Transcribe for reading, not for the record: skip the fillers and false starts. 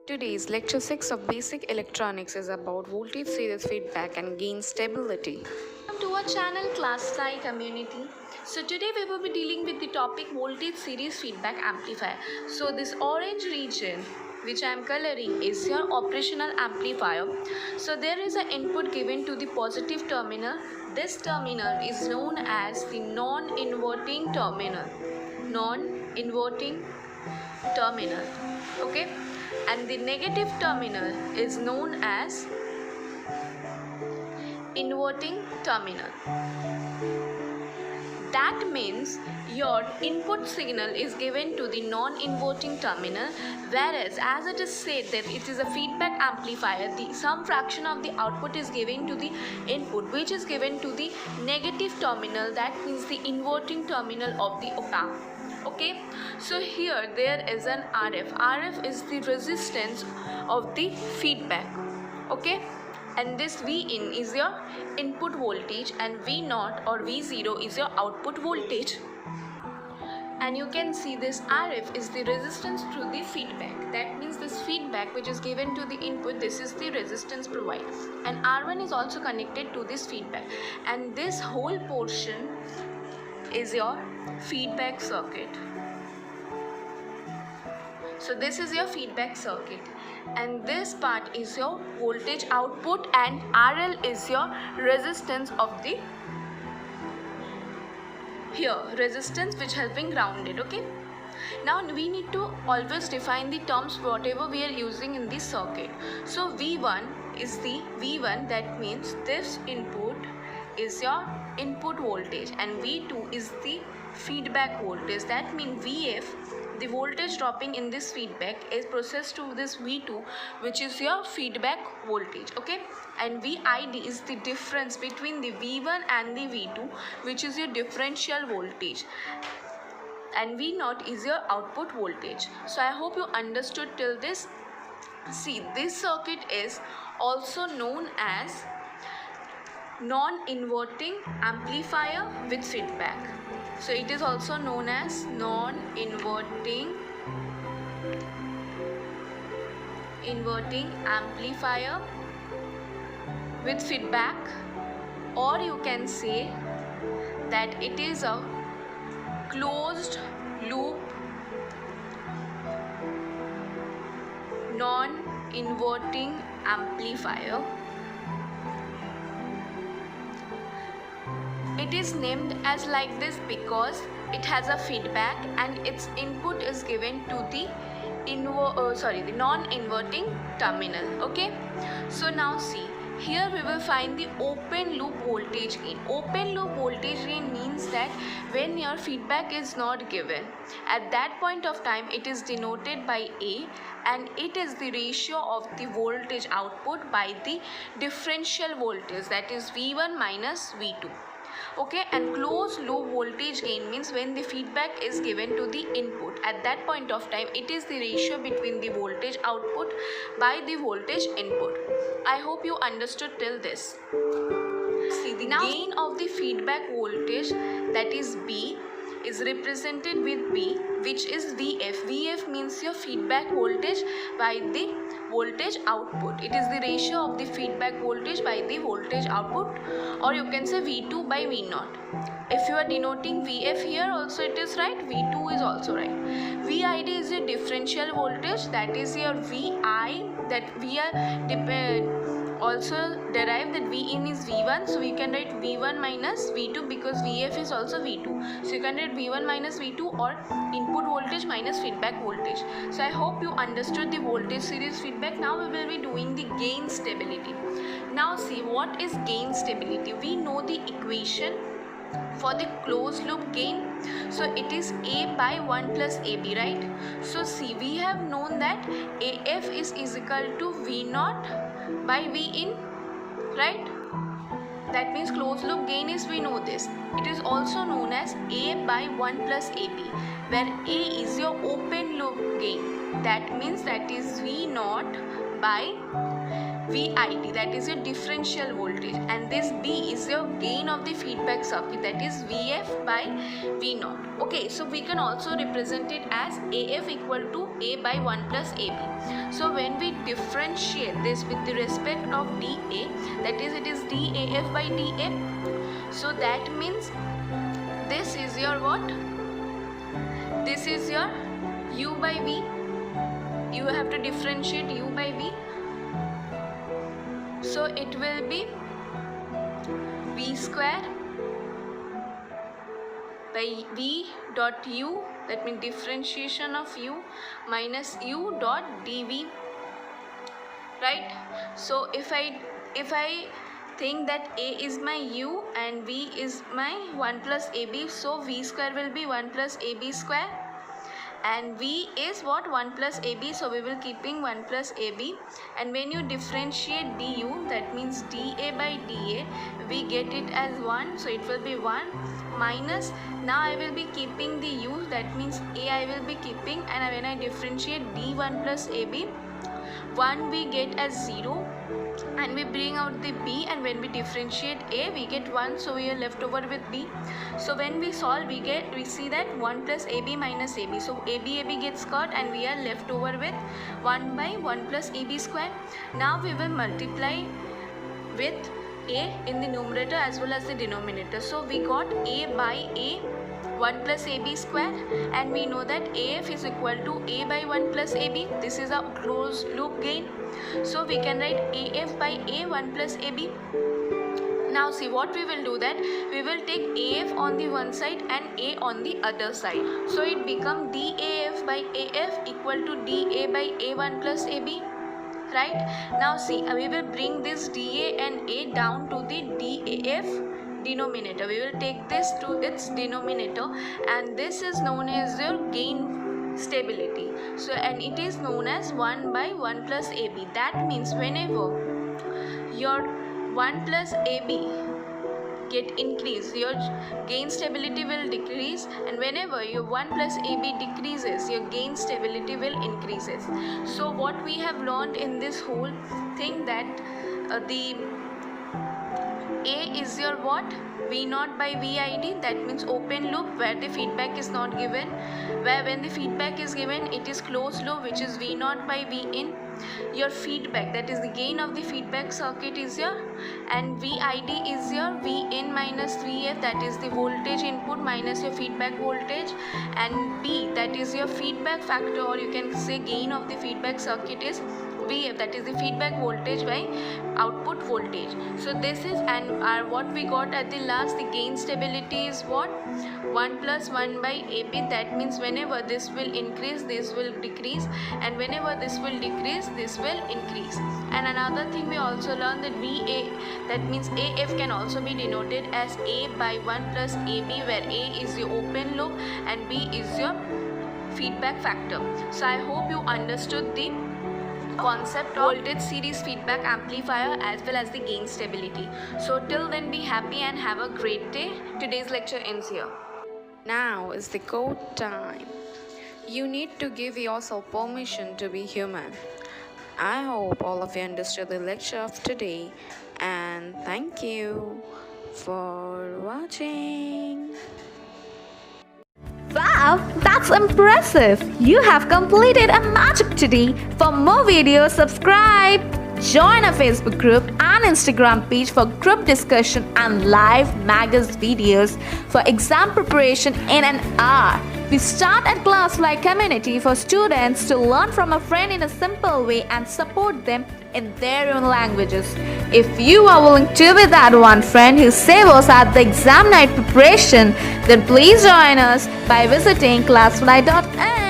Today's lecture 6 of Basic Electronics is about voltage series feedback and gain stability. Welcome to our channel Class 9 Community. So today we will be dealing with the topic voltage series feedback amplifier. So this orange region which I am coloring is your operational amplifier. So there is an input given to the positive terminal. This terminal is known as the non-inverting terminal. Non-inverting terminal. Okay, and the negative terminal is known as inverting terminal. That means your input signal is given to the non-inverting terminal, whereas as it is said that it is a feedback amplifier, some fraction of the output is given to the input which is given to the negative terminal, that means the inverting terminal of the op-amp. Okay, so here there is an RF. RF is the resistance of the feedback. Okay, and this Vin is your input voltage and V0 or V0 is your output voltage. And you can see this RF is the resistance to the feedback. That means this feedback which is given to the input, this is the resistance provided. And R1 is also connected to this feedback. And this whole portion is your feedback circuit. So this is your feedback circuit, and this part is your voltage output, and RL is your resistance of the resistance which has been grounded. Okay, now we need to always define the terms whatever we are using in this circuit. So V1 is the V1, that means this input is your input voltage, and V2 is the feedback voltage. That means Vf, the voltage dropping in this feedback, is processed to this V2 which is your feedback voltage. Okay, and Vid is the difference between the V1 and the V2 which is your differential voltage, and V0 is your output voltage. So I hope you understood till this. See, this circuit is also known as non-inverting amplifier with feedback. So it is also known as non-inverting amplifier with feedback, or you can say that it is a closed loop non-inverting amplifier. It is named as like this because it has a feedback and its input is given to the non-inverting terminal. Okay, so now see, here we will find the open loop voltage gain. Open loop voltage gain means that when your feedback is not given, at that point of time it is denoted by A, and it is the ratio of the voltage output by the differential voltage, that is V1 minus V2. Okay, and closed loop voltage gain means when the feedback is given to the input, at that point of time it is the ratio between the voltage output by the voltage input. I hope you understood till this. See, the gain of the feedback voltage, that is B, is represented with B, which is Vf. Vf means your feedback voltage by the voltage output. It is the ratio of the feedback voltage by the voltage output, or you can say V2 by V0. If you are denoting Vf here also it is right, V2 is also right. Vid is a differential voltage, that is your Vi, that we are also derive that Vin is V1, so we can write V1 minus V2 because Vf is also V2. So you can write V1 minus V2 or input voltage minus feedback voltage. So I hope you understood the voltage series feedback. Now we will be doing the gain stability. Now see, what is gain stability? We know the equation for the closed loop gain. So it is A by 1 plus AB, right? So see, we have known that AF is equal to V0 by Vin, right? That means closed loop gain is, we know this. It is also known as A by 1 plus AB, where A is your open loop gain. That means that is V0 by VID, that is your differential voltage, and this B is your gain of the feedback circuit, that is VF by V0. Okay, so we can also represent it as AF equal to A by 1 plus AB. So when we differentiate this with the respect of dA, that is it is dAF by dA. So that means this is your what? This is your U by V. You have to differentiate U by V. So it will be V square by V dot U, that means differentiation of U, minus U dot dV, right? So if I think that A is my U and V is my 1 plus AB, so V square will be 1 plus AB square, and V is what? 1 plus AB, so we will keeping 1 plus AB, and when you differentiate du, that means dA by dA, we get it as 1, so it will be 1 minus, now I will be keeping the U, that means A I will be keeping, and when I differentiate d1 plus AB, 1 we get as 0, and we bring out the B, and when we differentiate A we get 1, so we are left over with B. So when we solve we see that 1 plus AB minus AB, so AB gets cut and we are left over with 1 by 1 plus AB square. Now we will multiply with A in the numerator as well as the denominator, so we got A by A 1 plus AB square, and we know that AF is equal to A by 1 plus AB. This is a closed loop gain, so we can write AF by A 1 plus AB. Now see what we will do, that we will take AF on the one side and A on the other side, so it become DAF by AF equal to DA by A1 plus AB, right? Now see, we will bring this DA and A down to the DAF denominator. We will take this to its denominator, and this is known as your gain stability, so and it is known as 1 by 1 plus AB. That means whenever your 1 plus AB get increased, your gain stability will decrease, and whenever your 1 plus AB decreases, your gain stability will increases. So what we have learned in this whole thing, that the A is your what? V0 by VID, that means open loop where the feedback is not given, where when the feedback is given it is closed loop, which is V0 by Vin. Your feedback, that is the gain of the feedback circuit, is your, and VID is your Vin minus Vf, that is the voltage input minus your feedback voltage, and B, that is your feedback factor, or you can say gain of the feedback circuit, is Vf, that is the feedback voltage by output voltage. So this is, and what we got at the last, the gain stability is what? 1 plus 1 by AB, that means whenever this will increase, this will decrease, and whenever this will decrease, this will increase. And another thing we also learned, that VA, that means AF can also be denoted as A by 1 plus AB, where A is the open loop and B is your feedback factor. So I hope you understood the concept of voltage series feedback amplifier as well as the gain stability. So till then, be happy and have a great day. Today's lecture ends here. Now is the quote time. You need to give yourself permission to be human. I hope all of you understood the lecture of today, and thank you for watching. Wow, that's impressive! You have completed a magic today. For more videos, subscribe. Join our Facebook group and Instagram page for group discussion and live Magus videos for exam preparation in an hour. We start at class-like community for students to learn from a friend in a simple way and support them in their own languages. If you are willing to be that one friend who saves us at the exam night preparation, then please join us by visiting classfly.in.